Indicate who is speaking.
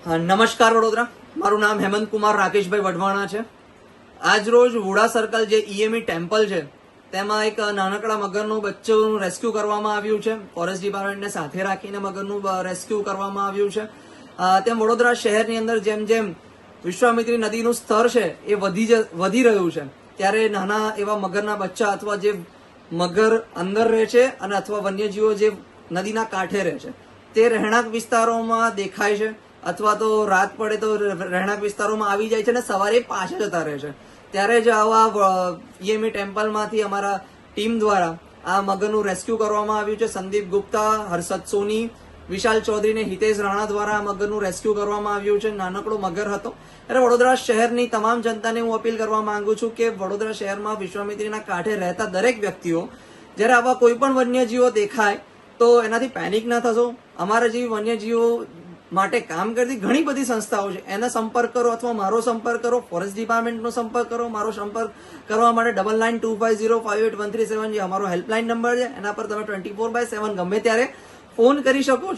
Speaker 1: નમસ્કાર વડોદરા, મારું નામ હેમંત કુમાર રાકેશભાઈ વઢવાણા છે. આજ રોજ વુડા સર્કલ જે ઈએમઈ ટેમ્પલ છે તેમાં એક નાનકડા મગરનું બચ્ચું રેસ્ક્યુ કરવામાં આવ્યું છે. ફોરેસ્ટ ડિપાર્ટમેન્ટને સાથે રાખીને મગરનું રેસ્ક્યુ કરવામાં આવ્યું છે. તેમ વડોદરા શહેરની અંદર જેમ જેમ વિશ્વામિત્રી નદીનું સ્તર છે એ વધી રહ્યું છે, ત્યારે નાના એવા મગરના બચ્ચા અથવા જે મગર અંદર રહે છે અને અથવા વન્યજીવો જે નદીના કાંઠે રહે છે તે રહેણાંક વિસ્તારોમાં દેખાય છે, અથવા તો રાત પડે તો રહેણાંક વિસ્તારોમાં આવી જાય છે અને સવારે પાછા જતા રહે છે. ત્યારે જ આવા ઈએમઈ ટેમ્પલમાંથી અમારા ટીમ દ્વારા આ મગરનું રેસ્ક્યુ કરવામાં આવ્યું છે. સંદીપ ગુપ્તા, હર્ષદ સોની, વિશાલ ચૌધરી ને હિતેશ રાણા દ્વારા આ મગરનું રેસ્ક્યુ કરવામાં આવ્યું છે. નાનકડો મગર હતો. એટલે વડોદરા શહેરની તમામ જનતાને હું અપીલ કરવા માંગુ છું કે વડોદરા શહેરમાં વિશ્વામિત્રીના કાંઠે રહેતા દરેક વ્યક્તિઓ જ્યારે આવા કોઈ પણ વન્યજીવો દેખાય તો એનાથી પેનિક ના થશો. અમારા જેવી વન્યજીવો માટે કામ કરતી ઘણી બધી સંસ્થાઓ છે, એનો સંપર્ક કરો અથવા મારો સંપર્ક કરો, ફોરેસ્ટ ડિપાર્ટમેન્ટનો સંપર્ક કરો. મારો સંપર્ક કરવા માટે 9925058137 જે અમારો હેલ્પલાઇન નંબર છે, એના પર તમે 24/7 ગમે ત્યારે ફોન કરી શકો છો.